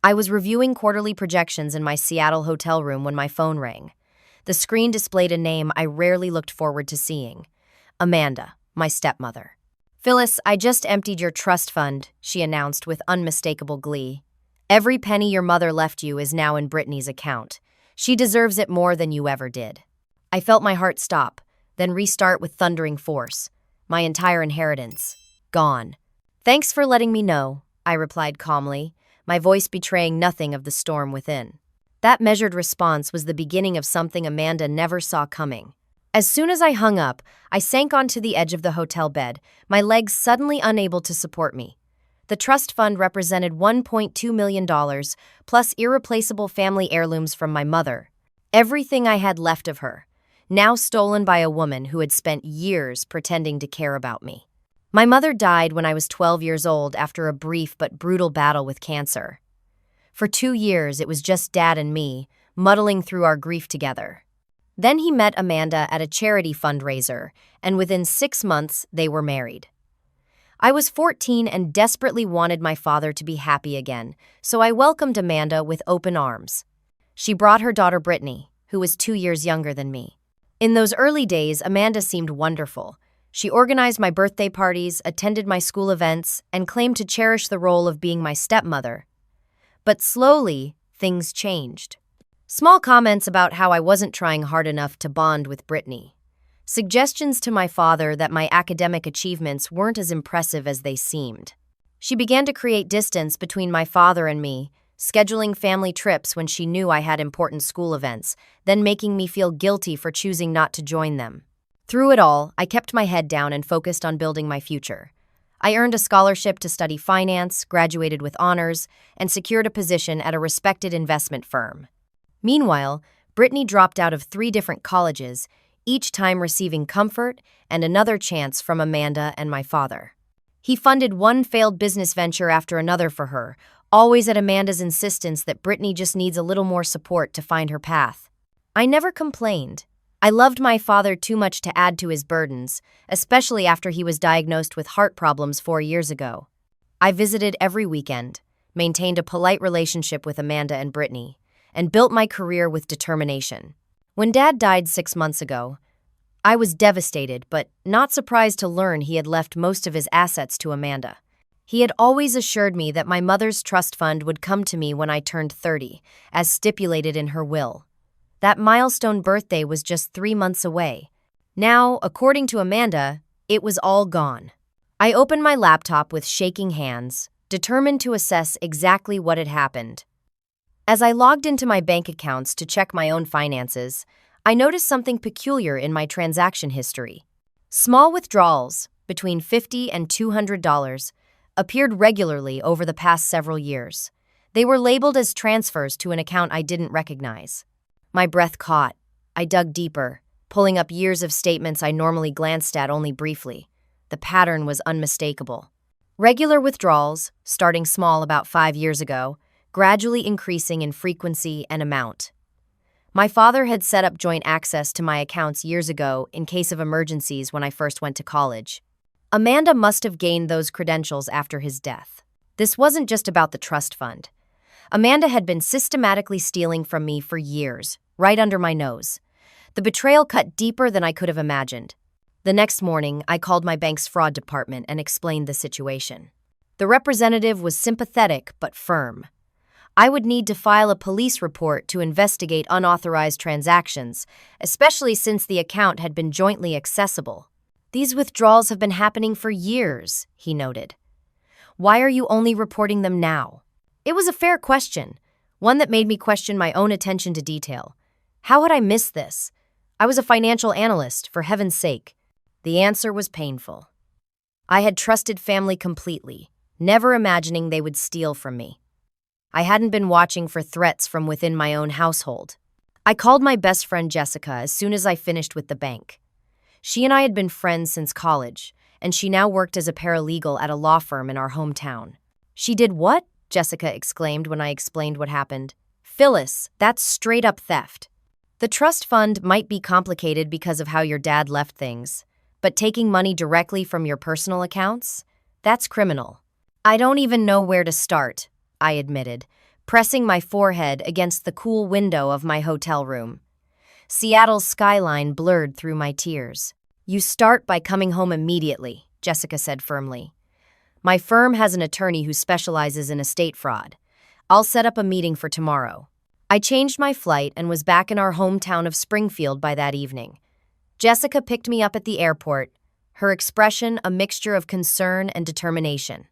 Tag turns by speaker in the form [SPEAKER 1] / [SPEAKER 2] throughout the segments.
[SPEAKER 1] I was reviewing quarterly projections in my Seattle hotel room when my phone rang. The screen displayed a name I rarely looked forward to seeing: Amanda, my stepmother. "Phyllis, I just emptied your trust fund," she announced with unmistakable glee. "Every penny your mother left you is now in Brittany's account. She deserves it more than you ever did." I felt my heart stop, then restart with thundering force. My entire inheritance, gone. "Thanks for letting me know," I replied calmly, my voice betraying nothing of the storm within. That measured response was the beginning of something Amanda never saw coming. As soon as I hung up, I sank onto the edge of the hotel bed, my legs suddenly unable to support me. The trust fund represented $1.2 million, plus irreplaceable family heirlooms from my mother. Everything I had left of her, now stolen by a woman who had spent years pretending to care about me. My mother died when I was 12 years old after a brief but brutal battle with cancer. For 2 years, it was just Dad and me, muddling through our grief together. Then he met Amanda at a charity fundraiser, and within 6 months, they were married. I was 14 and desperately wanted my father to be happy again, so I welcomed Amanda with open arms. She brought her daughter Brittany, who was 2 years younger than me. In those early days, Amanda seemed wonderful. She organized my birthday parties, attended my school events, and claimed to cherish the role of being my stepmother. But slowly, things changed. Small comments about how I wasn't trying hard enough to bond with Brittany. Suggestions to my father that my academic achievements weren't as impressive as they seemed. She began to create distance between my father and me, scheduling family trips when she knew I had important school events, then making me feel guilty for choosing not to join them. Through it all, I kept my head down and focused on building my future. I earned a scholarship to study finance, graduated with honors, and secured a position at a respected investment firm. Meanwhile, Brittany dropped out of 3 different colleges, each time receiving comfort and another chance from Amanda and my father. He funded one failed business venture after another for her, always at Amanda's insistence that Brittany just needs a little more support to find her path. I never complained. I loved my father too much to add to his burdens, especially after he was diagnosed with heart problems 4 years ago. I visited every weekend, maintained a polite relationship with Amanda and Brittany, and built my career with determination. When Dad died 6 months ago, I was devastated, but not surprised to learn he had left most of his assets to Amanda. He had always assured me that my mother's trust fund would come to me when I turned 30, as stipulated in her will. That milestone birthday was just 3 months away. Now, according to Amanda, it was all gone. I opened my laptop with shaking hands, determined to assess exactly what had happened. As I logged into my bank accounts to check my own finances, I noticed something peculiar in my transaction history. Small withdrawals, between $50 and $200, appeared regularly over the past several years. They were labeled as transfers to an account I didn't recognize. My breath caught. I dug deeper, pulling up years of statements I normally glanced at only briefly. The pattern was unmistakable. Regular withdrawals, starting small about 5 years ago, gradually increasing in frequency and amount. My father had set up joint access to my accounts years ago in case of emergencies when I first went to college. Amanda must have gained those credentials after his death. This wasn't just about the trust fund. Amanda had been systematically stealing from me for years, right under my nose. The betrayal cut deeper than I could have imagined. The next morning, I called my bank's fraud department and explained the situation. The representative was sympathetic but firm. I would need to file a police report to investigate unauthorized transactions, especially since the account had been jointly accessible. "These withdrawals have been happening for years," he noted. "Why are you only reporting them now?" It was a fair question, one that made me question my own attention to detail. How had I missed this? I was a financial analyst, for heaven's sake. The answer was painful. I had trusted family completely, never imagining they would steal from me. I hadn't been watching for threats from within my own household. I called my best friend Jessica as soon as I finished with the bank. She and I had been friends since college, and she now worked as a paralegal at a law firm in our hometown. "She did what?" Jessica exclaimed when I explained what happened. "Phyllis, that's straight-up theft. The trust fund might be complicated because of how your dad left things, but taking money directly from your personal accounts? That's criminal." "I don't even know where to start," I admitted, pressing my forehead against the cool window of my hotel room. Seattle's skyline blurred through my tears. "You start by coming home immediately," Jessica said firmly. "My firm has an attorney who specializes in estate fraud. I'll set up a meeting for tomorrow." I changed my flight and was back in our hometown of Springfield by that evening. Jessica picked me up at the airport, her expression a mixture of concern and determination.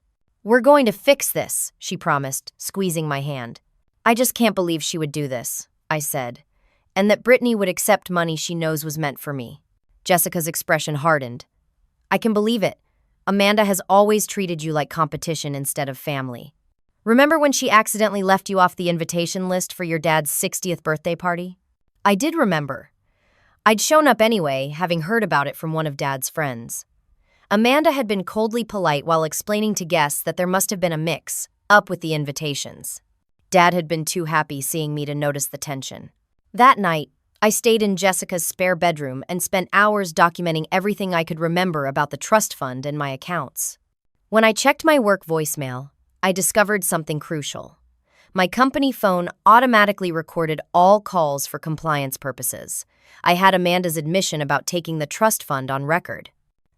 [SPEAKER 1] "We're going to fix this," she promised, squeezing my hand. "I just can't believe she would do this," I said, "and that Brittany would accept money she knows was meant for me." Jessica's expression hardened. "I can believe it. Amanda has always treated you like competition instead of family. Remember when she accidentally left you off the invitation list for your dad's 60th birthday party?" I did remember. I'd shown up anyway, having heard about it from one of Dad's friends. Amanda had been coldly polite while explaining to guests that there must have been a mix-up with the invitations. Dad had been too happy seeing me to notice the tension. That night, I stayed in Jessica's spare bedroom and spent hours documenting everything I could remember about the trust fund and my accounts. When I checked my work voicemail, I discovered something crucial. My company phone automatically recorded all calls for compliance purposes. I had Amanda's admission about taking the trust fund on record.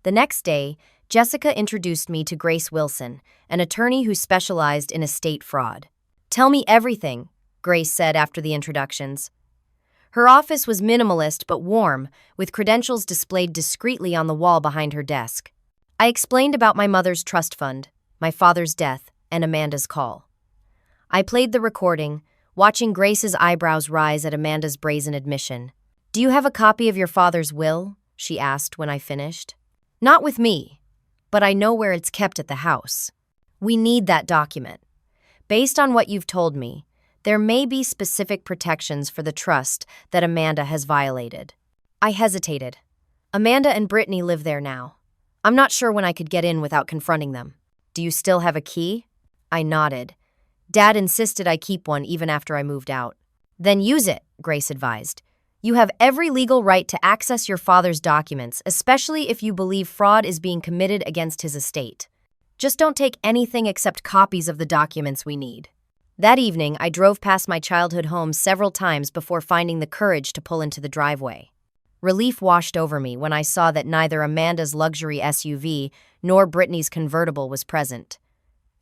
[SPEAKER 1] The next day, Jessica introduced me to Grace Wilson, an attorney who specialized in estate fraud. "Tell me everything," Grace said after the introductions. Her office was minimalist but warm, with credentials displayed discreetly on the wall behind her desk. I explained about my mother's trust fund, my father's death, and Amanda's call. I played the recording, watching Grace's eyebrows rise at Amanda's brazen admission. "Do you have a copy of your father's will?" she asked when I finished. "Not with me, but I know where it's kept at the house. We need that document. Based on what you've told me, there may be specific protections for the trust that Amanda has violated." I hesitated. Amanda and Brittany live there now. I'm not sure when I could get in without confronting them. "Do you still have a key?" I nodded. Dad insisted I keep one even after I moved out. "Then use it," Grace advised. "You have every legal right to access your father's documents, especially if you believe fraud is being committed against his estate. Just don't take anything except copies of the documents we need." That evening, I drove past my childhood home several times before finding the courage to pull into the driveway. Relief washed over me when I saw that neither Amanda's luxury SUV nor Brittany's convertible was present.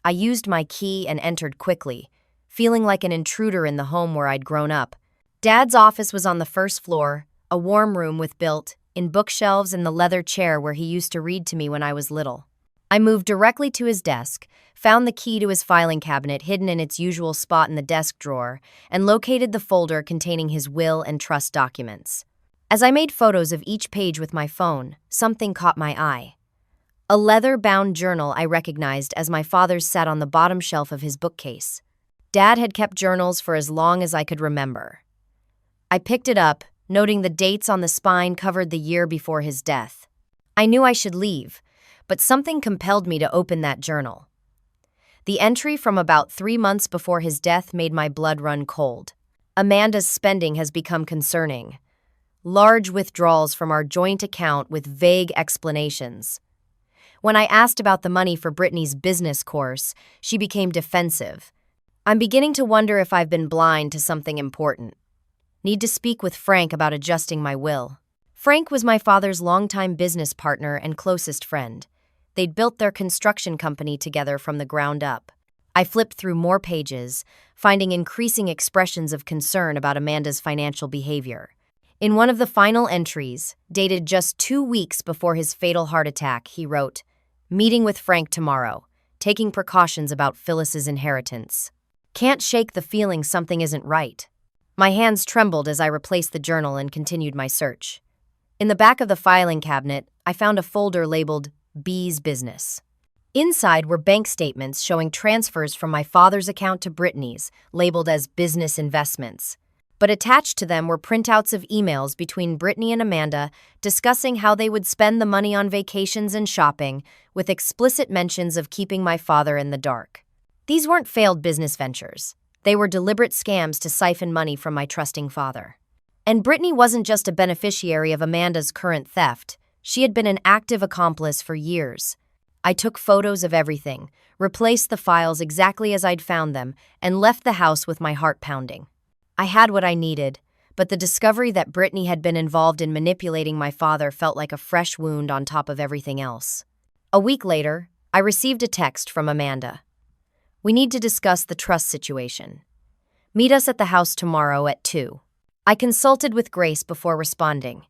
[SPEAKER 1] I used my key and entered quickly, feeling like an intruder in the home where I'd grown up. Dad's office was on the first floor, a warm room with built-in bookshelves and the leather chair where he used to read to me when I was little. I moved directly to his desk, found the key to his filing cabinet hidden in its usual spot in the desk drawer, and located the folder containing his will and trust documents. As I made photos of each page with my phone, something caught my eye. A leather-bound journal I recognized as my father's sat on the bottom shelf of his bookcase. Dad had kept journals for as long as I could remember. I picked it up, noting the dates on the spine covered the year before his death. I knew I should leave, but something compelled me to open that journal. The entry from about 3 months before his death made my blood run cold. "Amanda's spending has become concerning. Large withdrawals from our joint account with vague explanations." When I asked about the money for Brittany's business course, she became defensive. "I'm beginning to wonder if I've been blind to something important. Need to speak with Frank about adjusting my will." Frank was my father's longtime business partner and closest friend. They'd built their construction company together from the ground up. I flipped through more pages, finding increasing expressions of concern about Amanda's financial behavior. In one of the final entries, dated just 2 weeks before his fatal heart attack, he wrote, "Meeting with Frank tomorrow, taking precautions about Phyllis's inheritance." Can't shake the feeling something isn't right. My hands trembled as I replaced the journal and continued my search. In the back of the filing cabinet, I found a folder labeled B's Business. Inside were bank statements showing transfers from my father's account to Brittany's, labeled as business investments. But attached to them were printouts of emails between Brittany and Amanda discussing how they would spend the money on vacations and shopping, with explicit mentions of keeping my father in the dark. These weren't failed business ventures. They were deliberate scams to siphon money from my trusting father. And Brittany wasn't just a beneficiary of Amanda's current theft. She had been an active accomplice for years. I took photos of everything, replaced the files exactly as I'd found them, and left the house with my heart pounding. I had what I needed, but the discovery that Brittany had been involved in manipulating my father felt like a fresh wound on top of everything else. A week later, I received a text from Amanda. "We need to discuss the trust situation. Meet us at the house tomorrow at 2. I consulted with Grace before responding.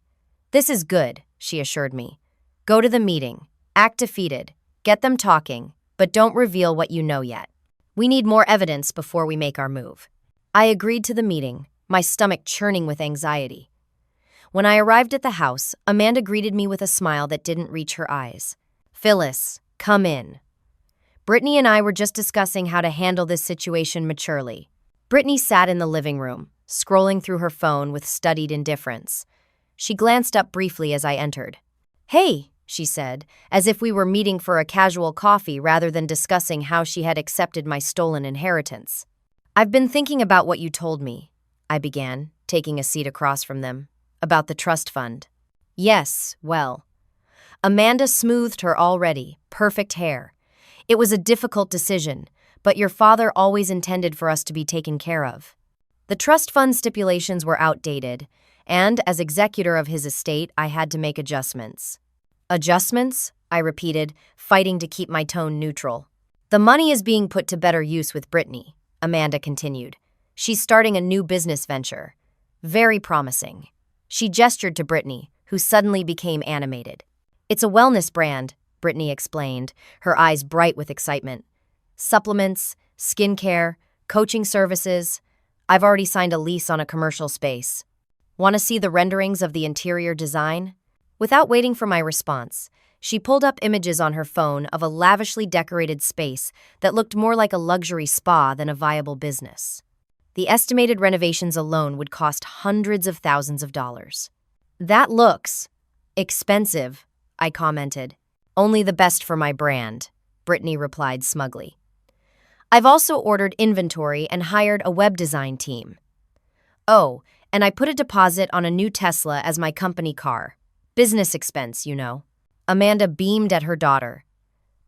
[SPEAKER 1] "This is good," she assured me. "Go to the meeting, act defeated, get them talking, but don't reveal what you know yet. We need more evidence before we make our move." I agreed to the meeting, my stomach churning with anxiety. When I arrived at the house, Amanda greeted me with a smile that didn't reach her eyes. "Phyllis, come in. Brittany and I were just discussing how to handle this situation maturely." Brittany sat in the living room, scrolling through her phone with studied indifference. She glanced up briefly as I entered. "Hey," she said, as if we were meeting for a casual coffee rather than discussing how she had accepted my stolen inheritance. "I've been thinking about what you told me," I began, taking a seat across from them, "about the trust fund." "Yes, well." Amanda smoothed her already perfect hair. "It was a difficult decision, but your father always intended for us to be taken care of. The trust fund stipulations were outdated, and as executor of his estate, I had to make adjustments." "Adjustments?" I repeated, fighting to keep my tone neutral. "The money is being put to better use with Brittany," Amanda continued. "She's starting a new business venture. Very promising." She gestured to Brittany, who suddenly became animated. "It's a wellness brand," Brittany explained, her eyes bright with excitement. "Supplements, skincare, coaching services. I've already signed a lease on a commercial space. Want to see the renderings of the interior design?" Without waiting for my response, she pulled up images on her phone of a lavishly decorated space that looked more like a luxury spa than a viable business. The estimated renovations alone would cost hundreds of thousands of dollars. "That looks expensive," I commented. "Only the best for my brand," Brittany replied smugly. "I've also ordered inventory and hired a web design team. Oh, and I put a deposit on a new Tesla as my company car. Business expense, you know." Amanda beamed at her daughter.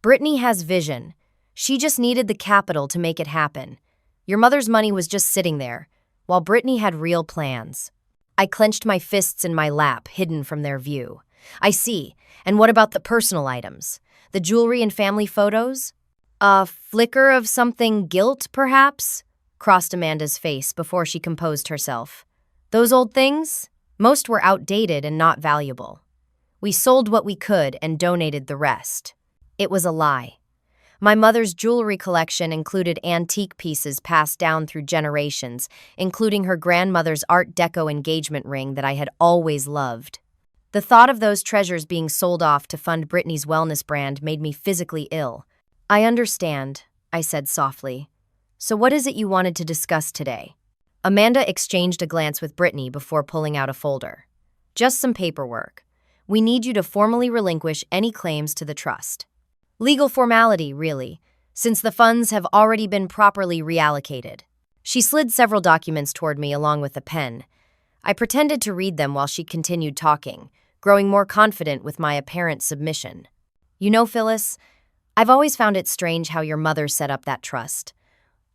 [SPEAKER 1] "Brittany has vision. She just needed the capital to make it happen. Your mother's money was just sitting there, while Brittany had real plans." I clenched my fists in my lap, hidden from their view. "I see. And what about the personal items? The jewelry and family photos?" "A flicker of something guilt, perhaps?" crossed Amanda's face before she composed herself. "Those old things? Most were outdated and not valuable. We sold what we could and donated the rest." It was a lie. My mother's jewelry collection included antique pieces passed down through generations, including her grandmother's Art Deco engagement ring that I had always loved. The thought of those treasures being sold off to fund Brittany's wellness brand made me physically ill. "I understand," I said softly. "So what is it you wanted to discuss today?" Amanda exchanged a glance with Brittany before pulling out a folder. "Just some paperwork. We need you to formally relinquish any claims to the trust. Legal formality, really, since the funds have already been properly reallocated." She slid several documents toward me along with a pen. I pretended to read them while she continued talking, growing more confident with my apparent submission. "You know, Phyllis, I've always found it strange how your mother set up that trust.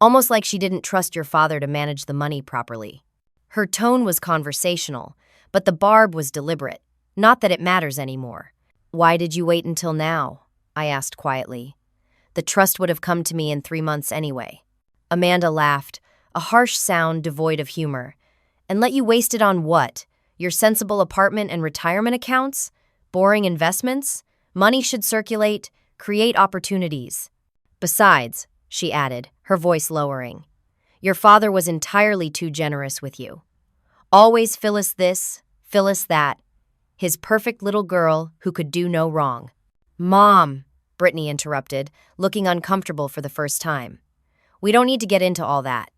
[SPEAKER 1] Almost like she didn't trust your father to manage the money properly." Her tone was conversational, but the barb was deliberate. Not that it matters anymore. "Why did you wait until now?" I asked quietly. "The trust would have come to me in 3 months anyway." Amanda laughed, a harsh sound devoid of humor. "And let you waste it on what? Your sensible apartment and retirement accounts? Boring investments? Money should circulate, create opportunities. Besides," she added, her voice lowering, "your father was entirely too generous with you. Always Phyllis this, Phyllis that. His perfect little girl who could do no wrong." "Mom," Brittany interrupted, looking uncomfortable for the first time. "We don't need to get into all that."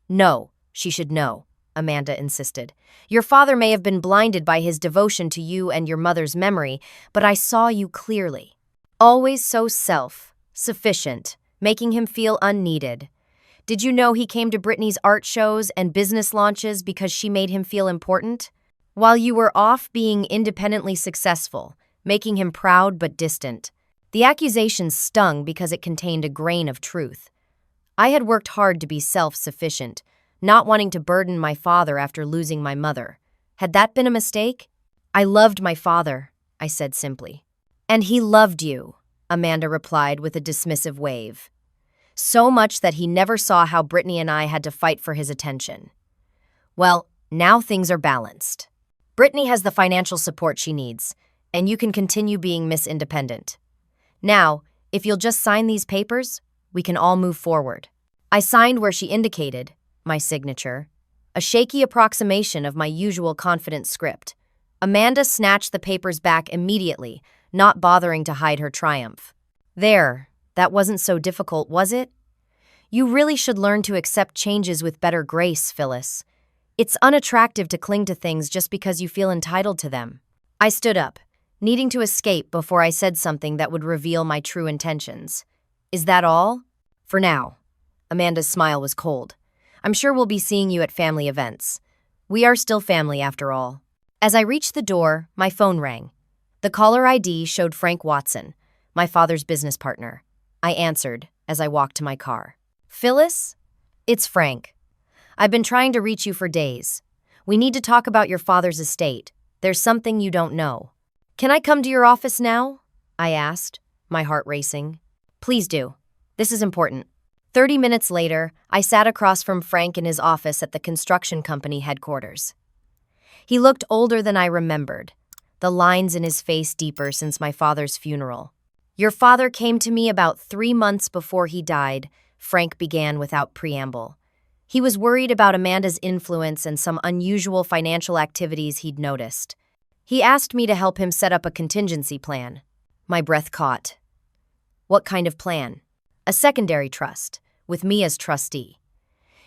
[SPEAKER 1] "No, she should know," Amanda insisted. "Your father may have been blinded by his devotion to you and your mother's memory, but I saw you clearly. Always so self-sufficient, making him feel unneeded. Did you know he came to Brittany's art shows and business launches because she made him feel important? While you were off being independently successful, making him proud but distant. The accusation stung because it contained a grain of truth. I had worked hard to be self-sufficient, not wanting to burden my father after losing my mother. Had that been a mistake? I loved my father, I said simply. And he loved you, Amanda replied with a dismissive wave. So much that he never saw how Brittany and I had to fight for his attention. Well, now things are balanced. Brittany has the financial support she needs, and you can continue being Miss Independent. Now, if you'll just sign these papers, we can all move forward. I signed where she indicated, my signature, a shaky approximation of my usual confident script. Amanda snatched the papers back immediately, not bothering to hide her triumph. There, that wasn't so difficult, was it? You really should learn to accept changes with better grace, Phyllis. It's unattractive to cling to things just because you feel entitled to them. I stood up, needing to escape before I said something that would reveal my true intentions. Is that all? For now. Amanda's smile was cold. I'm sure we'll be seeing you at family events. We are still family after all. As I reached the door, my phone rang. The caller ID showed Frank Watson, my father's business partner. I answered as I walked to my car. Phyllis? It's Frank. I've been trying to reach you for days. We need to talk about your father's estate. There's something you don't know. Can I come to your office now? I asked, my heart racing. Please do. This is important. 30 minutes later, I sat across from Frank in his office at the construction company headquarters. He looked older than I remembered, the lines in his face deeper since my father's funeral. Your father came to me about 3 months before he died, Frank began without preamble. He was worried about Amanda's influence and some unusual financial activities he'd noticed. He asked me to help him set up a contingency plan. My breath caught. What kind of plan? A secondary trust, with me as trustee.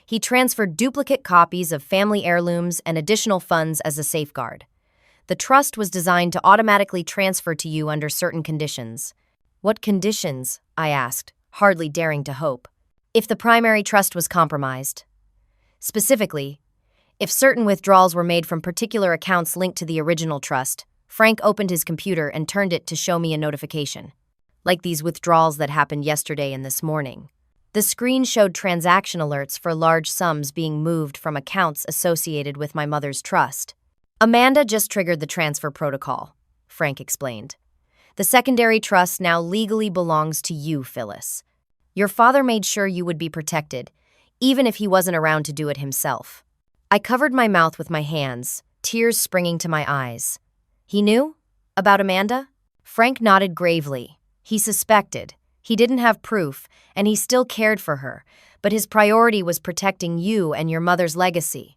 [SPEAKER 1] He transferred duplicate copies of family heirlooms and additional funds as a safeguard. The trust was designed to automatically transfer to you under certain conditions. What conditions? I asked, hardly daring to hope. If the primary trust was compromised. Specifically, if certain withdrawals were made from particular accounts linked to the original trust, Frank opened his computer and turned it to show me a notification. Like these withdrawals that happened yesterday and this morning. The screen showed transaction alerts for large sums being moved from accounts associated with my mother's trust. Amanda just triggered the transfer protocol, Frank explained. The secondary trust now legally belongs to you, Phyllis. Your father made sure you would be protected, even if he wasn't around to do it himself. I covered my mouth with my hands, tears springing to my eyes. He knew? About Amanda? Frank nodded gravely. He suspected. He didn't have proof, and he still cared for her, but his priority was protecting you and your mother's legacy.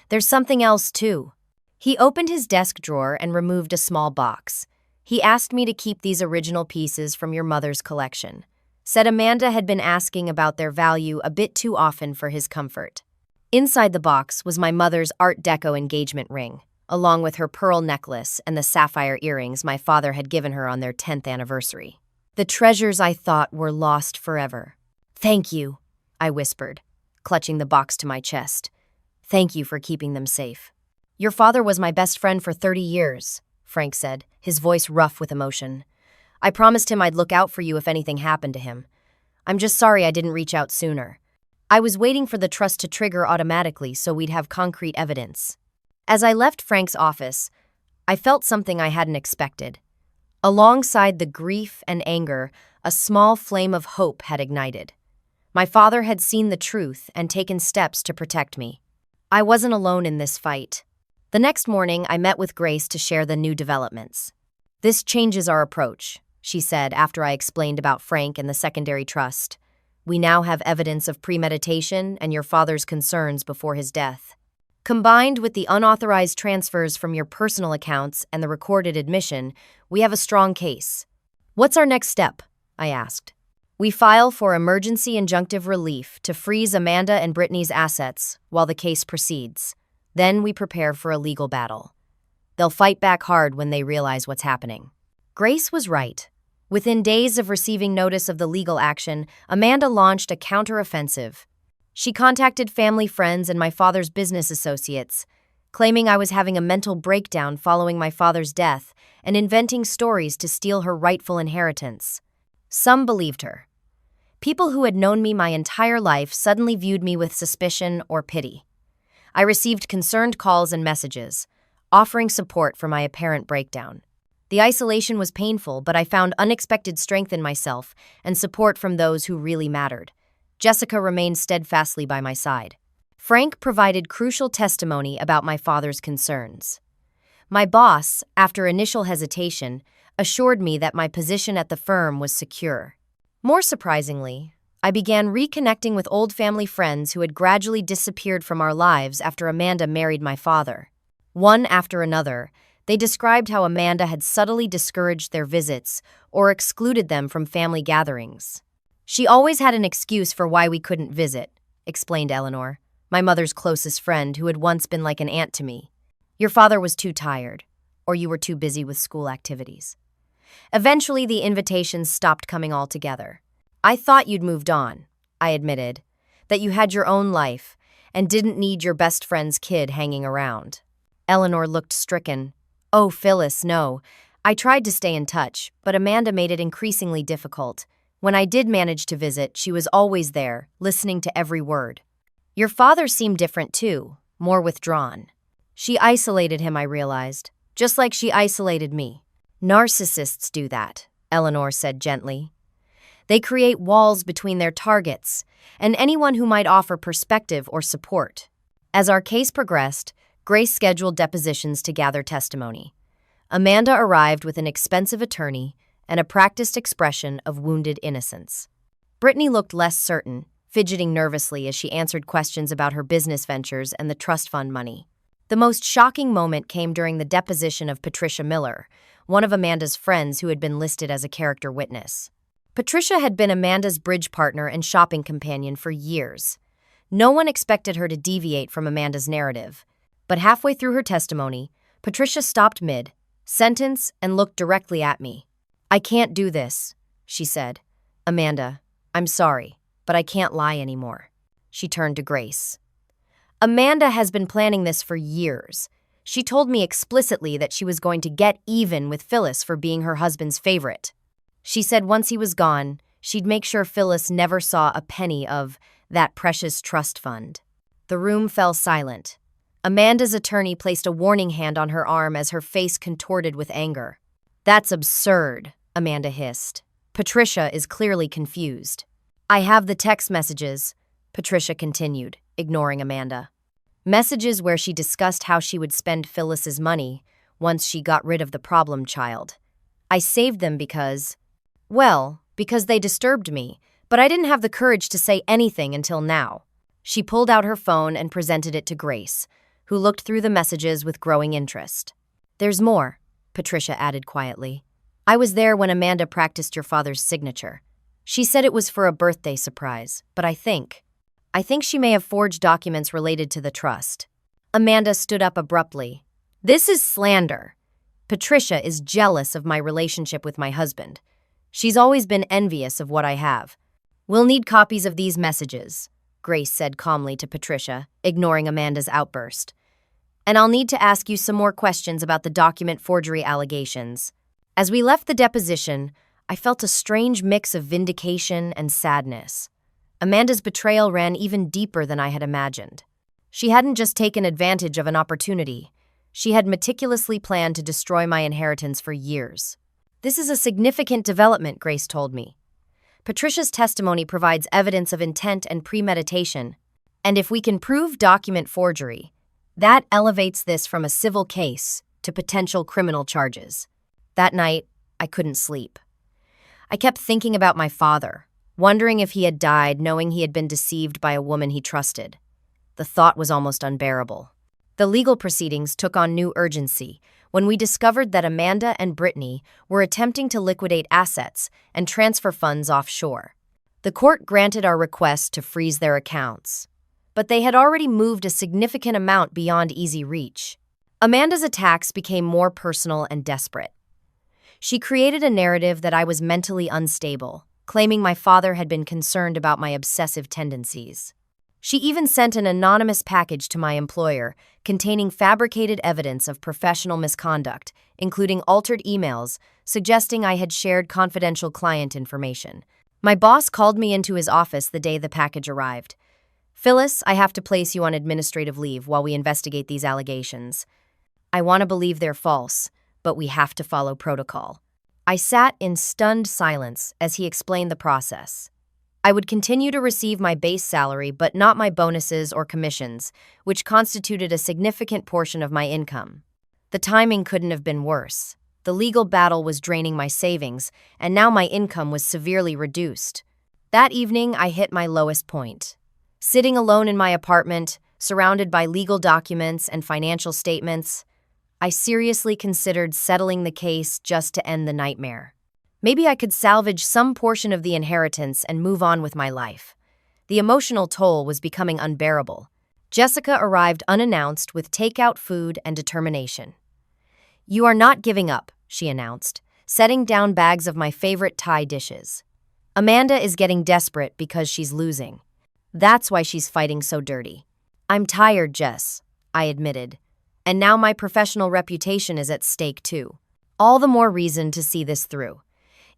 [SPEAKER 1] There's something else, too. He opened his desk drawer and removed a small box. He asked me to keep these original pieces from your mother's collection. Said Amanda had been asking about their value a bit too often for his comfort. Inside the box was my mother's Art Deco engagement ring, along with her pearl necklace and the sapphire earrings my father had given her on their 10th anniversary. The treasures I thought were lost forever. Thank you, I whispered, clutching the box to my chest. Thank you for keeping them safe. Your father was my best friend for 30 years, Frank said, his voice rough with emotion. I promised him I'd look out for you if anything happened to him. I'm just sorry I didn't reach out sooner. I was waiting for the trust to trigger automatically so we'd have concrete evidence. As I left Frank's office, I felt something I hadn't expected. Alongside the grief and anger, a small flame of hope had ignited. My father had seen the truth and taken steps to protect me. I wasn't alone in this fight. The next morning, I met with Grace to share the new developments. This changes our approach, she said after I explained about Frank and the secondary trust. We now have evidence of premeditation and your father's concerns before his death. Combined with the unauthorized transfers from your personal accounts and the recorded admission, we have a strong case. What's our next step? I asked. We file for emergency injunctive relief to freeze Amanda and Brittany's assets while the case proceeds. Then we prepare for a legal battle. They'll fight back hard when they realize what's happening. Grace was right. Within days of receiving notice of the legal action, Amanda launched a counteroffensive. She contacted family friends and my father's business associates, claiming I was having a mental breakdown following my father's death and inventing stories to steal her rightful inheritance. Some believed her. People who had known me my entire life suddenly viewed me with suspicion or pity. I received concerned calls and messages, offering support for my apparent breakdown. The isolation was painful, but I found unexpected strength in myself and support from those who really mattered. Jessica remained steadfastly by my side. Frank provided crucial testimony about my father's concerns. My boss, after initial hesitation, assured me that my position at the firm was secure. More surprisingly, I began reconnecting with old family friends who had gradually disappeared from our lives after Amanda married my father. One after another, they described how Amanda had subtly discouraged their visits or excluded them from family gatherings. "She always had an excuse for why we couldn't visit," explained Eleanor, my mother's closest friend who had once been like an aunt to me. "Your father was too tired, or you were too busy with school activities." Eventually, the invitations stopped coming altogether. "I thought you'd moved on," I admitted, "that you had your own life and didn't need your best friend's kid hanging around." Eleanor looked stricken. "Oh, Phyllis, no. I tried to stay in touch, but Amanda made it increasingly difficult. When I did manage to visit, she was always there, listening to every word. Your father seemed different too, more withdrawn. She isolated him, I realized, just like she isolated me. Narcissists do that," Eleanor said gently. "They create walls between their targets and anyone who might offer perspective or support." As our case progressed, Grace scheduled depositions to gather testimony. Amanda arrived with an expensive attorney and a practiced expression of wounded innocence. Brittany looked less certain, fidgeting nervously as she answered questions about her business ventures and the trust fund money. The most shocking moment came during the deposition of Patricia Miller, one of Amanda's friends who had been listed as a character witness. Patricia had been Amanda's bridge partner and shopping companion for years. No one expected her to deviate from Amanda's narrative. But halfway through her testimony, Patricia stopped mid-sentence and looked directly at me. "I can't do this," she said. "Amanda, I'm sorry, but I can't lie anymore." She turned to Grace. "Amanda has been planning this for years. She told me explicitly that she was going to get even with Phyllis for being her husband's favorite. She said once he was gone, she'd make sure Phyllis never saw a penny of that precious trust fund." The room fell silent. Amanda's attorney placed a warning hand on her arm as her face contorted with anger. "That's absurd," Amanda hissed. Patricia is clearly confused. "I have the text messages," Patricia continued, ignoring Amanda. Messages where she discussed how she would spend Phyllis's money once she got rid of the problem child. "I saved them because they disturbed me, but I didn't have the courage to say anything until now." She pulled out her phone and presented it to Grace, who looked through the messages with growing interest. "There's more," Patricia added quietly. "I was there when Amanda practiced your father's signature. She said it was for a birthday surprise, but I think she may have forged documents related to the trust." Amanda stood up abruptly. "This is slander. Patricia is jealous of my relationship with my husband. She's always been envious of what I have. We'll need copies of these messages," Grace said calmly to Patricia, ignoring Amanda's outburst. "And I'll need to ask you some more questions about the document forgery allegations." As we left the deposition, I felt a strange mix of vindication and sadness. Amanda's betrayal ran even deeper than I had imagined. She hadn't just taken advantage of an opportunity. She had meticulously planned to destroy my inheritance for years. "This is a significant development," Grace told me. "Patricia's testimony provides evidence of intent and premeditation, and if we can prove document forgery, that elevates this from a civil case to potential criminal charges." That night, I couldn't sleep. I kept thinking about my father, wondering if he had died knowing he had been deceived by a woman he trusted. The thought was almost unbearable. The legal proceedings took on new urgency when we discovered that Amanda and Brittany were attempting to liquidate assets and transfer funds offshore. The court granted our request to freeze their accounts, but they had already moved a significant amount beyond easy reach. Amanda's attacks became more personal and desperate. She created a narrative that I was mentally unstable, claiming my father had been concerned about my obsessive tendencies. She even sent an anonymous package to my employer containing fabricated evidence of professional misconduct, including altered emails suggesting I had shared confidential client information. My boss called me into his office the day the package arrived. "Phyllis, I have to place you on administrative leave while we investigate these allegations. I want to believe they're false, but we have to follow protocol." I sat in stunned silence as he explained the process. I would continue to receive my base salary but not my bonuses or commissions, which constituted a significant portion of my income. The timing couldn't have been worse. The legal battle was draining my savings, and now my income was severely reduced. That evening, I hit my lowest point. Sitting alone in my apartment, surrounded by legal documents and financial statements, I seriously considered settling the case just to end the nightmare. Maybe I could salvage some portion of the inheritance and move on with my life. The emotional toll was becoming unbearable. Jessica arrived unannounced with takeout food and determination. "You are not giving up," she announced, setting down bags of my favorite Thai dishes. "Amanda is getting desperate because she's losing. That's why she's fighting so dirty." "I'm tired, Jess," I admitted. "And now my professional reputation is at stake too. All the more reason to see this through.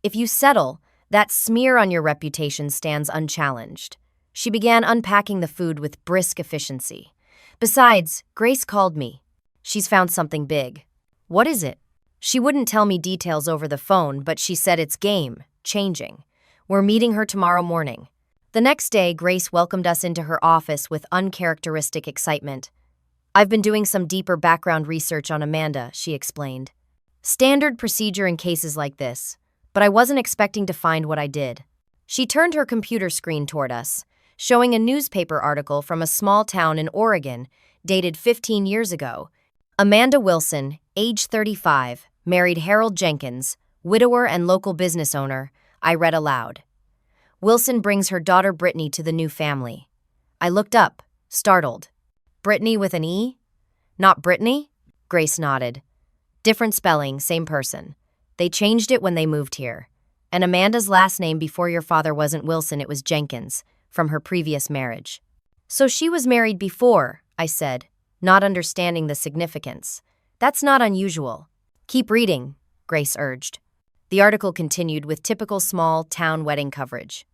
[SPEAKER 1] If you settle, that smear on your reputation stands unchallenged." She began unpacking the food with brisk efficiency. "Besides, Grace called me. She's found something big." "What is it?" She wouldn't tell me details over the phone, but she said it's game-changing. "We're meeting her tomorrow morning." The next day, Grace welcomed us into her office with uncharacteristic excitement. "I've been doing some deeper background research on Amanda," she explained. "Standard procedure in cases like this, but I wasn't expecting to find what I did." She turned her computer screen toward us, showing a newspaper article from a small town in Oregon, dated 15 years ago. "Amanda Wilson, age 35, married Harold Jenkins, widower and local business owner," I read aloud. "Wilson brings her daughter Brittany to the new family." I looked up, startled. "Brittany with an E? Not Brittany?" Grace nodded. "Different spelling, same person. They changed it when they moved here. And Amanda's last name before your father wasn't Wilson, it was Jenkins, from her previous marriage." "So she was married before," I said, not understanding the significance. "That's not unusual." "Keep reading," Grace urged. The article continued with typical small-town wedding coverage.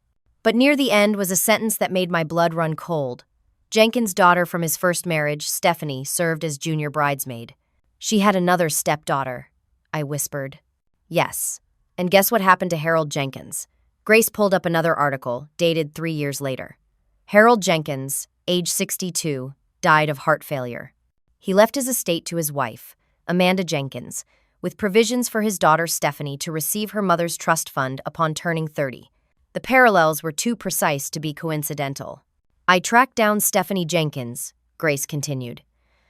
[SPEAKER 1] But near the end was a sentence that made my blood run cold. Jenkins' daughter from his first marriage, Stephanie, served as junior bridesmaid. "She had another stepdaughter," I whispered. "Yes. And guess what happened to Harold Jenkins?" Grace pulled up another article, dated 3 years later. "Harold Jenkins, age 62, died of heart failure. He left his estate to his wife, Amanda Jenkins, with provisions for his daughter Stephanie to receive her mother's trust fund upon turning 30. The parallels were too precise to be coincidental." "I tracked down Stephanie Jenkins," Grace continued.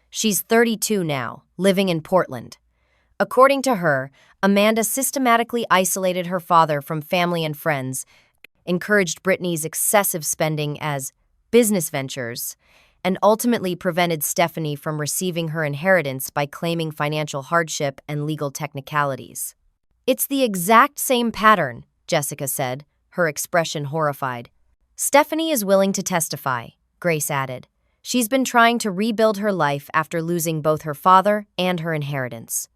[SPEAKER 1] "She's 32 now, living in Portland. According to her, Amanda systematically isolated her father from family and friends, encouraged Brittany's excessive spending as business ventures, and ultimately prevented Stephanie from receiving her inheritance by claiming financial hardship and legal technicalities." "It's the exact same pattern," Jessica said, her expression horrified. "Stephanie is willing to testify," Grace added. "She's been trying to rebuild her life after losing both her father and her inheritance.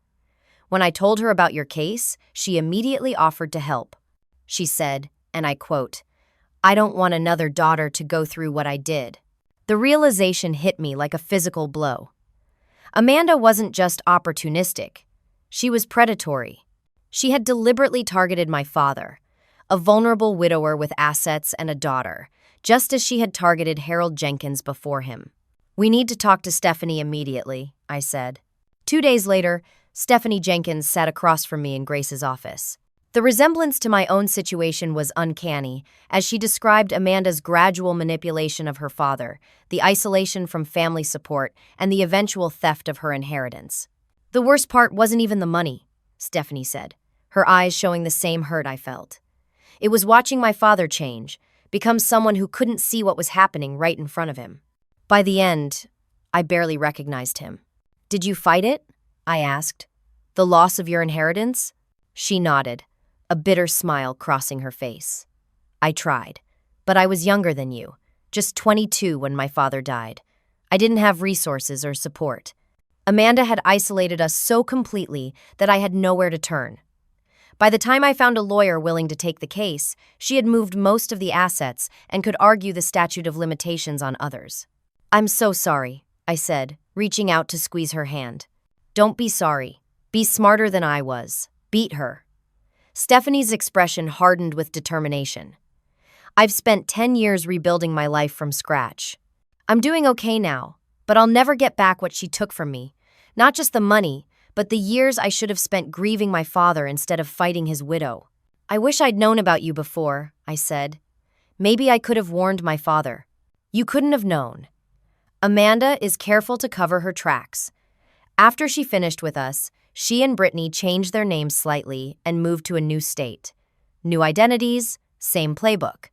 [SPEAKER 1] When I told her about your case, she immediately offered to help. She said, and I quote, 'I don't want another daughter to go through what I did.'" The realization hit me like a physical blow. Amanda wasn't just opportunistic. She was predatory. She had deliberately targeted my father, a vulnerable widower with assets and a daughter, just as she had targeted Harold Jenkins before him. "We need to talk to Stephanie immediately," I said. 2 days later, Stephanie Jenkins sat across from me in Grace's office. The resemblance to my own situation was uncanny, as she described Amanda's gradual manipulation of her father, the isolation from family support, and the eventual theft of her inheritance. "The worst part wasn't even the money," Stephanie said, her eyes showing the same hurt I felt. "It was watching my father change, become someone who couldn't see what was happening right in front of him. By the end, I barely recognized him." "Did you fight it?" I asked. "The loss of your inheritance?" She nodded, a bitter smile crossing her face. "I tried, but I was younger than you, just 22 when my father died. I didn't have resources or support. Amanda had isolated us so completely that I had nowhere to turn. By the time I found a lawyer willing to take the case, she had moved most of the assets and could argue the statute of limitations on others. "I'm so sorry," I said, reaching out to squeeze her hand. "Don't be sorry. Be smarter than I was. Beat her." Stephanie's expression hardened with determination. "I've spent 10 years rebuilding my life from scratch. I'm doing okay now, but I'll never get back what she took from me. Not just the money, but the years I should have spent grieving my father instead of fighting his widow. I wish I'd known about you before," I said. "Maybe I could have warned my father." "You couldn't have known." Amanda is careful to cover her tracks. After she finished with us, she and Brittany changed their names slightly and moved to a new state. New identities, same playbook.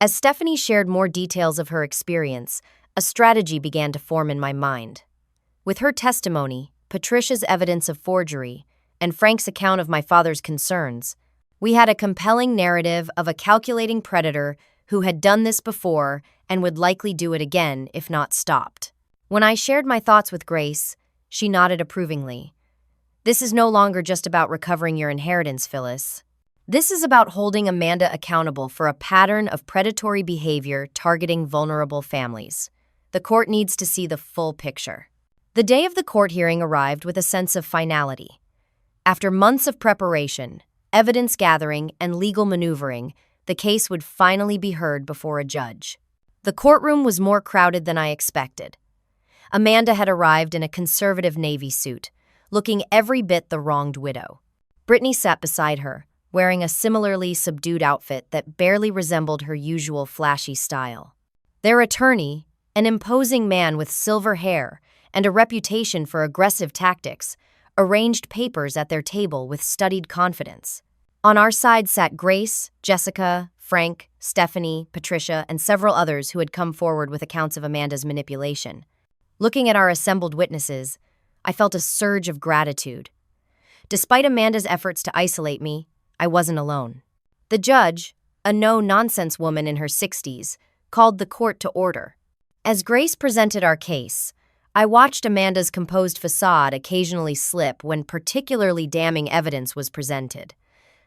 [SPEAKER 1] As Stephanie shared more details of her experience, a strategy began to form in my mind. With her testimony, Patricia's evidence of forgery, and Frank's account of my father's concerns, we had a compelling narrative of a calculating predator who had done this before and would likely do it again if not stopped. When I shared my thoughts with Grace, she nodded approvingly. "This is no longer just about recovering your inheritance, Phyllis. This is about holding Amanda accountable for a pattern of predatory behavior targeting vulnerable families. The court needs to see the full picture." The day of the court hearing arrived with a sense of finality. After months of preparation, evidence gathering, and legal maneuvering, the case would finally be heard before a judge. The courtroom was more crowded than I expected. Amanda had arrived in a conservative navy suit, looking every bit the wronged widow. Brittany sat beside her, wearing a similarly subdued outfit that barely resembled her usual flashy style. Their attorney, an imposing man with silver hair and a reputation for aggressive tactics, arranged papers at their table with studied confidence. On our side sat Grace, Jessica, Frank, Stephanie, Patricia, and several others who had come forward with accounts of Amanda's manipulation. Looking at our assembled witnesses, I felt a surge of gratitude. Despite Amanda's efforts to isolate me, I wasn't alone. The judge, a no-nonsense woman in her 60s, called the court to order. As Grace presented our case, I watched Amanda's composed facade occasionally slip when particularly damning evidence was presented.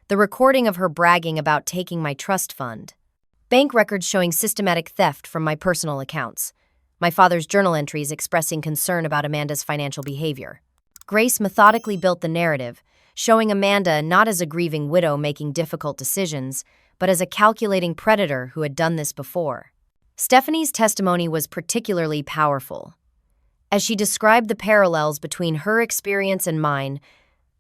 [SPEAKER 1] The recording of her bragging about taking my trust fund. Bank records showing systematic theft from my personal accounts. My father's journal entries expressing concern about Amanda's financial behavior. Grace methodically built the narrative, showing Amanda not as a grieving widow making difficult decisions, but as a calculating predator who had done this before. Stephanie's testimony was particularly powerful. As she described the parallels between her experience and mine,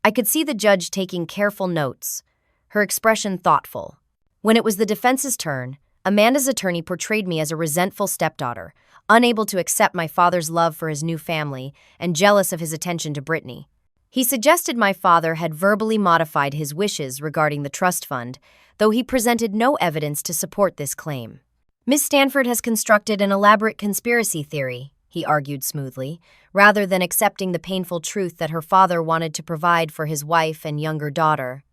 [SPEAKER 1] I could see the judge taking careful notes, her expression thoughtful. When it was the defense's turn, Amanda's attorney portrayed me as a resentful stepdaughter, unable to accept my father's love for his new family and jealous of his attention to Brittany. He suggested my father had verbally modified his wishes regarding the trust fund, though he presented no evidence to support this claim. "Miss Stanford has constructed an elaborate conspiracy theory," he argued smoothly, rather than accepting the painful truth that her father wanted to provide for his wife and younger daughter.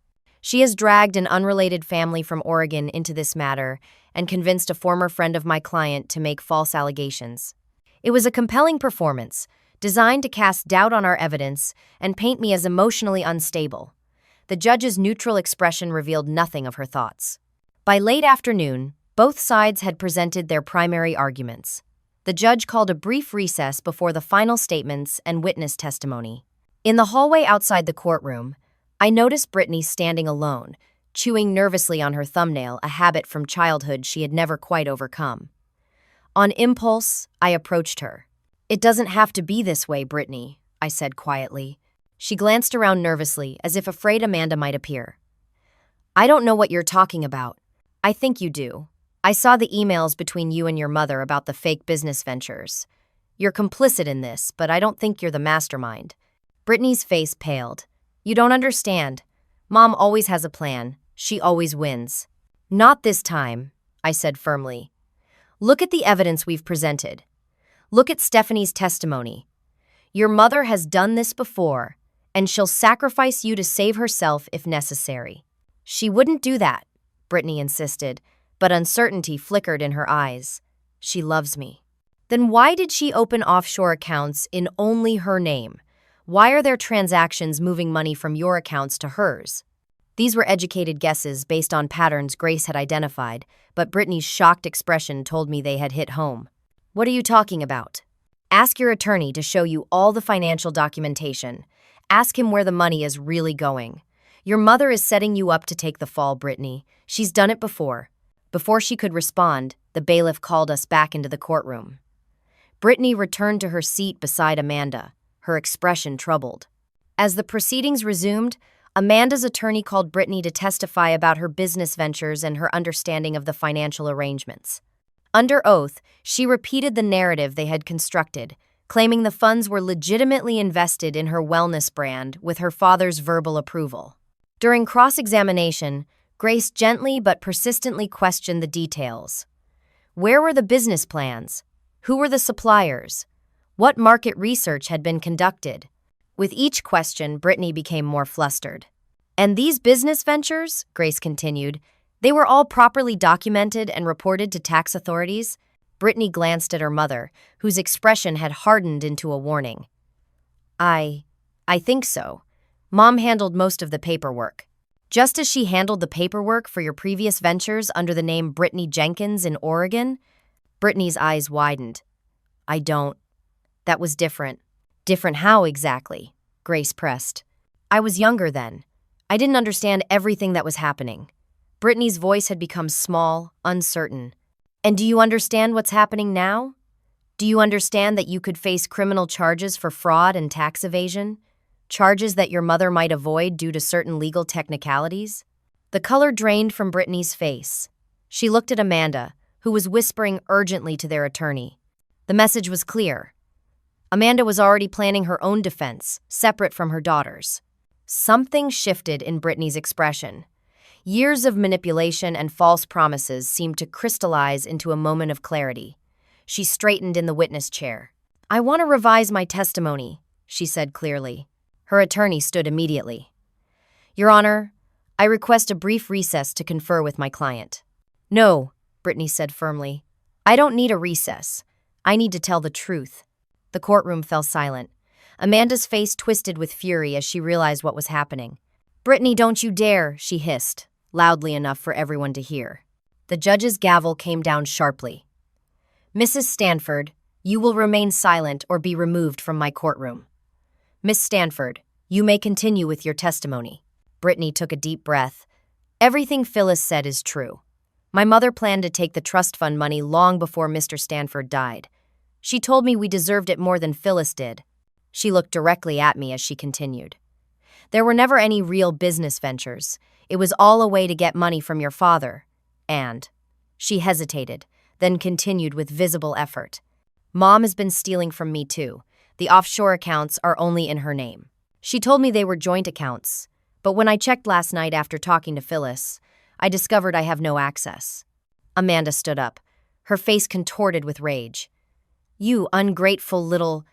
[SPEAKER 1] "She has dragged an unrelated family from Oregon into this matter and convinced a former friend of my client to make false allegations. It was a compelling performance, designed to cast doubt on our evidence and paint me as emotionally unstable." The judge's neutral expression revealed nothing of her thoughts. By late afternoon, both sides had presented their primary arguments. The judge called a brief recess before the final statements and witness testimony. In the hallway outside the courtroom, I noticed Brittany standing alone, chewing nervously on her thumbnail, a habit from childhood she had never quite overcome. On impulse, I approached her. "It doesn't have to be this way, Brittany," I said quietly. She glanced around nervously, as if afraid Amanda might appear. "I don't know what you're talking about." "I think you do. I saw the emails between you and your mother about the fake business ventures. You're complicit in this, but I don't think you're the mastermind." Brittany's face paled. "You don't understand. Mom always has a plan. She always wins." "Not this time," I said firmly. "Look at the evidence we've presented. Look at Stephanie's testimony. Your mother has done this before, and she'll sacrifice you to save herself if necessary." "She wouldn't do that," Brittany insisted, but uncertainty flickered in her eyes. "She loves me." "Then why did she open offshore accounts in only her name? Why are their transactions moving money from your accounts to hers? These were educated guesses based on patterns Grace had identified, but Brittany's shocked expression told me they had hit home. What are you talking about? Ask your attorney to show you all the financial documentation. Ask him where the money is really going. Your mother is setting you up to take the fall, Brittany. She's done it before. Before she could respond, the bailiff called us back into the courtroom. Brittany returned to her seat beside Amanda, her expression troubled. As the proceedings resumed, Amanda's attorney called Brittany to testify about her business ventures and her understanding of the financial arrangements. Under oath, she repeated the narrative they had constructed, claiming the funds were legitimately invested in her wellness brand with her father's verbal approval. During cross-examination, Grace gently but persistently questioned the details. Where were the business plans? Who were the suppliers? What market research had been conducted? With each question, Brittany became more flustered. And these business ventures, Grace continued, they were all properly documented and reported to tax authorities? Brittany glanced at her mother, whose expression had hardened into a warning. I think so. Mom handled most of the paperwork. Just as she handled the paperwork for your previous ventures under the name Brittany Jenkins in Oregon? Brittany's eyes widened. That was different. Different how exactly? Grace pressed. I was younger then. I didn't understand everything that was happening. Brittany's voice had become small, uncertain. And do you understand what's happening now? Do you understand that you could face criminal charges for fraud and tax evasion? Charges that your mother might avoid due to certain legal technicalities? The color drained from Brittany's face. She looked at Amanda, who was whispering urgently to their attorney. The message was clear. Amanda was already planning her own defense, separate from her daughter's. Something shifted in Brittany's expression. Years of manipulation and false promises seemed to crystallize into a moment of clarity. She straightened in the witness chair. I want to revise my testimony, she said clearly. Her attorney stood immediately. Your Honor, I request a brief recess to confer with my client. No, Brittany said firmly. I don't need a recess. I need to tell the truth. The courtroom fell silent. Amanda's face twisted with fury as she realized what was happening. Brittany, don't you dare, she hissed, loudly enough for everyone to hear. The judge's gavel came down sharply. Mrs. Stanford, you will remain silent or be removed from my courtroom. Miss Stanford, you may continue with your testimony. Brittany took a deep breath. Everything Phyllis said is true. My mother planned to take the trust fund money long before Mr. Stanford died. She told me we deserved it more than Phyllis did. She looked directly at me as she continued. There were never any real business ventures. It was all a way to get money from your father. And she hesitated, then continued with visible effort. Mom has been stealing from me too. The offshore accounts are only in her name. She told me they were joint accounts, but when I checked last night after talking to Phyllis, I discovered I have no access. Amanda stood up, her face contorted with rage. You ungrateful little…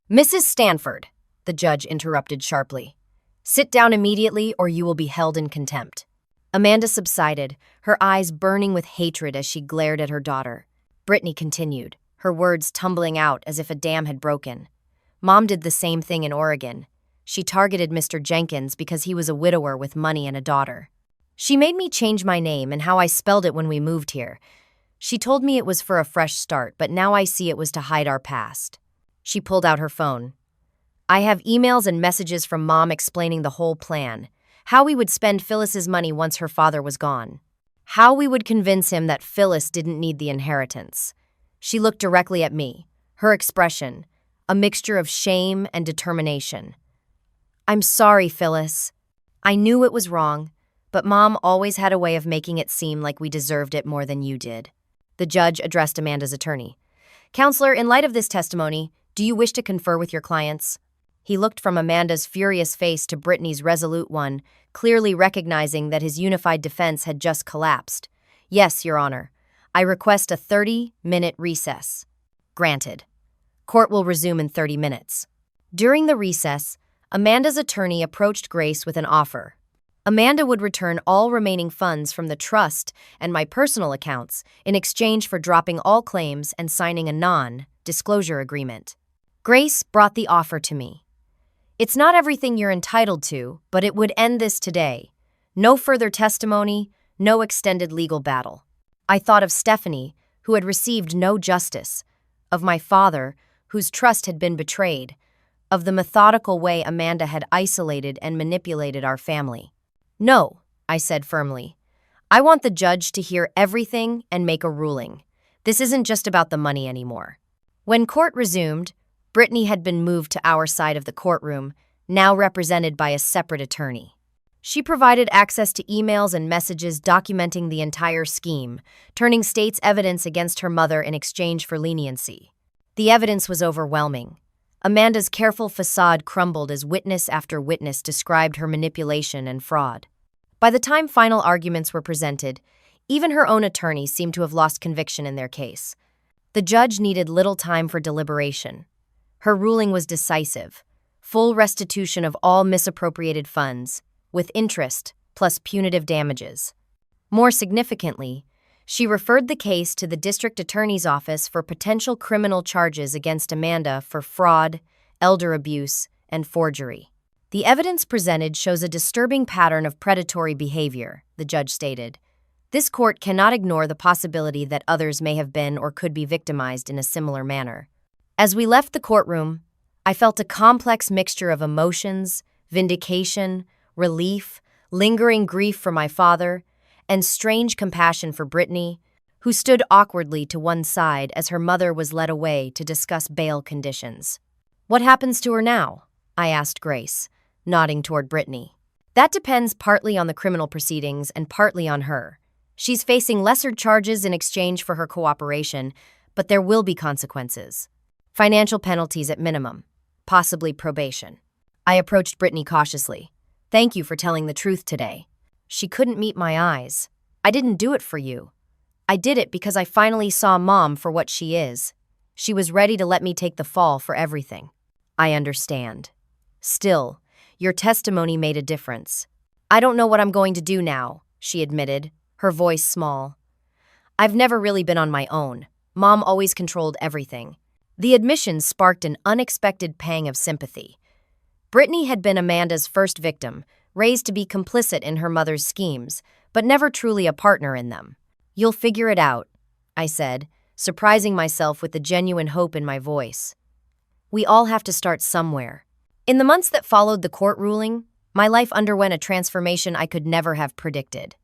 [SPEAKER 1] Mrs. Stanford, the judge interrupted sharply. Sit down immediately or you will be held in contempt. Amanda subsided, her eyes burning with hatred as she glared at her daughter. Brittany continued, her words tumbling out as if a dam had broken. Mom did the same thing in Oregon. She targeted Mr. Jenkins because he was a widower with money and a daughter. She made me change my name and how I spelled it when we moved here. She told me it was for a fresh start, but now I see it was to hide our past. She pulled out her phone. I have emails and messages from Mom explaining the whole plan. How we would spend Phyllis's money once her father was gone. How we would convince him that Phyllis didn't need the inheritance. She looked directly at me, her expression, a mixture of shame and determination. I'm sorry, Phyllis. I knew it was wrong, but Mom always had a way of making it seem like we deserved it more than you did. The judge addressed Amanda's attorney. Counselor, in light of this testimony, do you wish to confer with your clients? He looked from Amanda's furious face to Brittany's resolute one, clearly recognizing that his unified defense had just collapsed. Yes, Your Honor. I request a 30-minute recess. Granted. Court will resume in 30 minutes. During the recess, Amanda's attorney approached Grace with an offer. Amanda would return all remaining funds from the trust and my personal accounts in exchange for dropping all claims and signing a non-disclosure agreement. Grace brought the offer to me. It's not everything you're entitled to, but it would end this today. No further testimony, no extended legal battle. I thought of Stephanie, who had received no justice, of my father, whose trust had been betrayed, of the methodical way Amanda had isolated and manipulated our family. No, I said firmly. I want the judge to hear everything and make a ruling. This isn't just about the money anymore. When court resumed, Brittany had been moved to our side of the courtroom, now represented by a separate attorney. She provided access to emails and messages documenting the entire scheme, turning state's evidence against her mother in exchange for leniency. The evidence was overwhelming. Amanda's careful facade crumbled as witness after witness described her manipulation and fraud. By the time final arguments were presented, even her own attorney seemed to have lost conviction in their case. The judge needed little time for deliberation. Her ruling was decisive: full restitution of all misappropriated funds, with interest plus punitive damages. More significantly, she referred the case to the district attorney's office for potential criminal charges against Amanda for fraud, elder abuse, and forgery. The evidence presented shows a disturbing pattern of predatory behavior, the judge stated. This court cannot ignore the possibility that others may have been or could be victimized in a similar manner. As we left the courtroom, I felt a complex mixture of emotions, vindication, relief, lingering grief for my father, and strange compassion for Brittany, who stood awkwardly to one side as her mother was led away to discuss bail conditions. "What happens to her now?" I asked Grace, nodding toward Brittany. "That depends partly on the criminal proceedings and partly on her. She's facing lesser charges in exchange for her cooperation, but there will be consequences. Financial penalties at minimum, possibly probation." I approached Brittany cautiously. "Thank you for telling the truth today." She couldn't meet my eyes. "I didn't do it for you. I did it because I finally saw Mom for what she is. She was ready to let me take the fall for everything." "I understand. Still, your testimony made a difference." "I don't know what I'm going to do now," she admitted, her voice small. "I've never really been on my own. Mom always controlled everything." The admission sparked an unexpected pang of sympathy. Brittany had been Amanda's first victim, raised to be complicit in her mother's schemes, but never truly a partner in them. "You'll figure it out," I said, surprising myself with the genuine hope in my voice. "We all have to start somewhere." In the months that followed the court ruling, my life underwent a transformation I could never have predicted.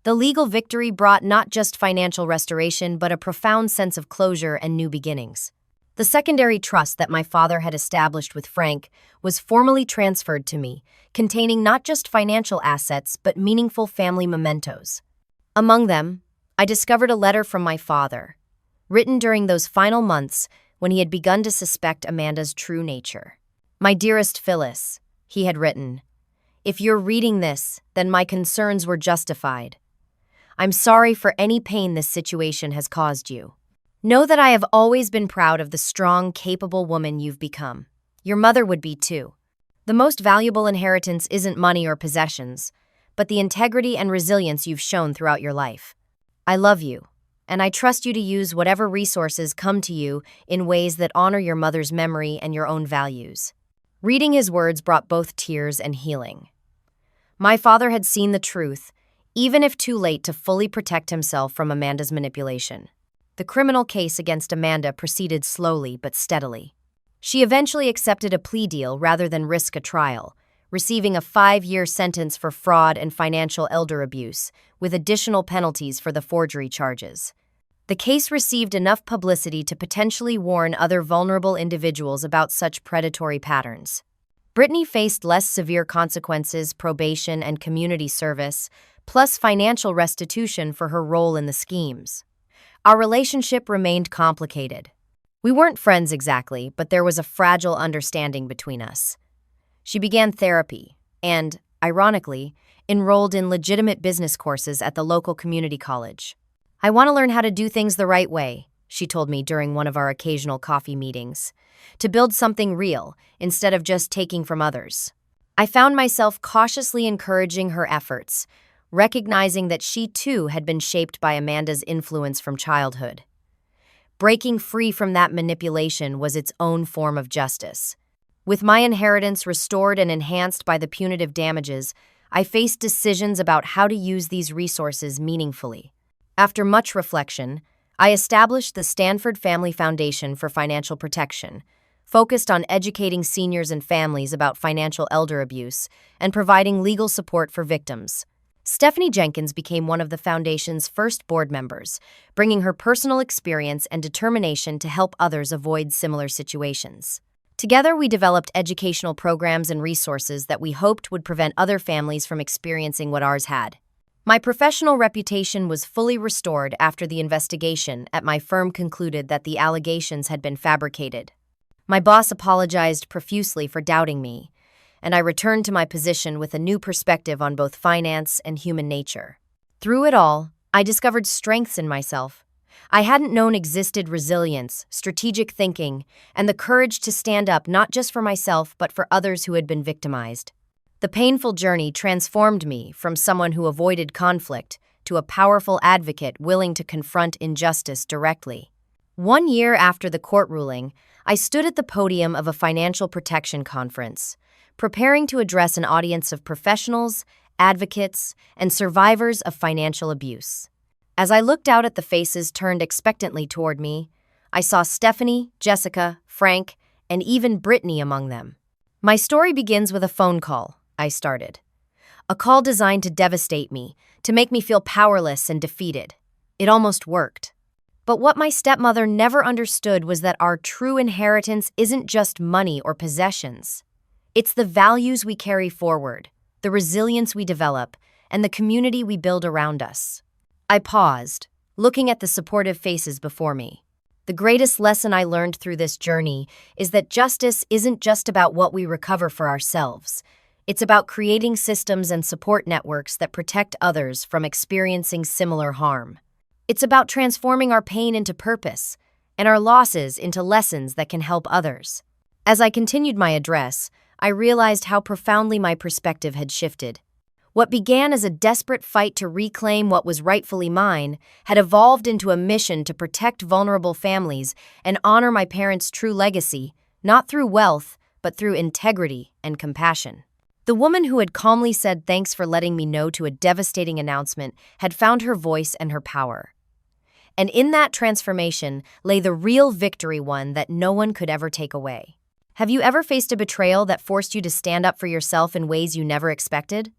[SPEAKER 1] The legal victory brought not just financial restoration, but a profound sense of closure and new beginnings. The secondary trust that my father had established with Frank was formally transferred to me, containing not just financial assets but meaningful family mementos. Among them, I discovered a letter from my father, written during those final months when he had begun to suspect Amanda's true nature. "My dearest Phyllis," he had written, "if you're reading this, then my concerns were justified. I'm sorry for any pain this situation has caused you. Know that I have always been proud of the strong, capable woman you've become. Your mother would be too. The most valuable inheritance isn't money or possessions, but the integrity and resilience you've shown throughout your life. I love you, and I trust you to use whatever resources come to you in ways that honor your mother's memory and your own values." Reading his words brought both tears and healing. My father had seen the truth, even if too late to fully protect himself from Amanda's manipulation. The criminal case against Amanda proceeded slowly but steadily. She eventually accepted a plea deal rather than risk a trial, receiving a 5-year sentence for fraud and financial elder abuse, with additional penalties for the forgery charges. The case received enough publicity to potentially warn other vulnerable individuals about such predatory patterns. Brittany faced less severe consequences, probation, and community service, plus financial restitution for her role in the schemes. Our relationship remained complicated. We weren't friends exactly, but there was a fragile understanding between us. She began therapy and, ironically, enrolled in legitimate business courses at the local community college. "I want to learn how to do things the right way," she told me during one of our occasional coffee meetings, "to build something real instead of just taking from others." I found myself cautiously encouraging her efforts, recognizing that she too had been shaped by Amanda's influence from childhood. Breaking free from that manipulation was its own form of justice. With my inheritance restored and enhanced by the punitive damages, I faced decisions about how to use these resources meaningfully. After much reflection, I established the Stanford Family Foundation for Financial Protection, focused on educating seniors and families about financial elder abuse and providing legal support for victims. Stephanie Jenkins became one of the foundation's first board members, bringing her personal experience and determination to help others avoid similar situations. Together, we developed educational programs and resources that we hoped would prevent other families from experiencing what ours had. My professional reputation was fully restored after the investigation at my firm concluded that the allegations had been fabricated. My boss apologized profusely for doubting me, and I returned to my position with a new perspective on both finance and human nature. Through it all, I discovered strengths in myself. I hadn't known existed resilience, strategic thinking, and the courage to stand up not just for myself but for others who had been victimized. The painful journey transformed me from someone who avoided conflict to a powerful advocate willing to confront injustice directly. 1 year after the court ruling, I stood at the podium of a financial protection conference, preparing to address an audience of professionals, advocates, and survivors of financial abuse. As I looked out at the faces turned expectantly toward me, I saw Stephanie, Jessica, Frank, and even Brittany among them. My story begins with a phone call, I started. A call designed to devastate me, to make me feel powerless and defeated. It almost worked. But what my stepmother never understood was that our true inheritance isn't just money or possessions. It's the values we carry forward, the resilience we develop, and the community we build around us. I paused, looking at the supportive faces before me. The greatest lesson I learned through this journey is that justice isn't just about what we recover for ourselves. It's about creating systems and support networks that protect others from experiencing similar harm. It's about transforming our pain into purpose and our losses into lessons that can help others. As I continued my address, I realized how profoundly my perspective had shifted. What began as a desperate fight to reclaim what was rightfully mine had evolved into a mission to protect vulnerable families and honor my parents' true legacy, not through wealth, but through integrity and compassion. The woman who had calmly said thanks for letting me know to a devastating announcement had found her voice and her power. And in that transformation lay the real victory, one that no one could ever take away. Have you ever faced a betrayal that forced you to stand up for yourself in ways you never expected?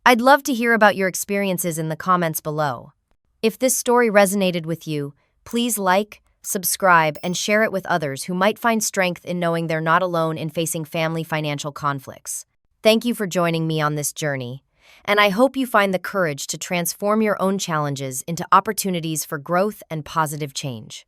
[SPEAKER 1] I'd love to hear about your experiences in the comments below. If this story resonated with you, please like, subscribe, and share it with others who might find strength in knowing they're not alone in facing family financial conflicts. Thank you for joining me on this journey, and I hope you find the courage to transform your own challenges into opportunities for growth and positive change.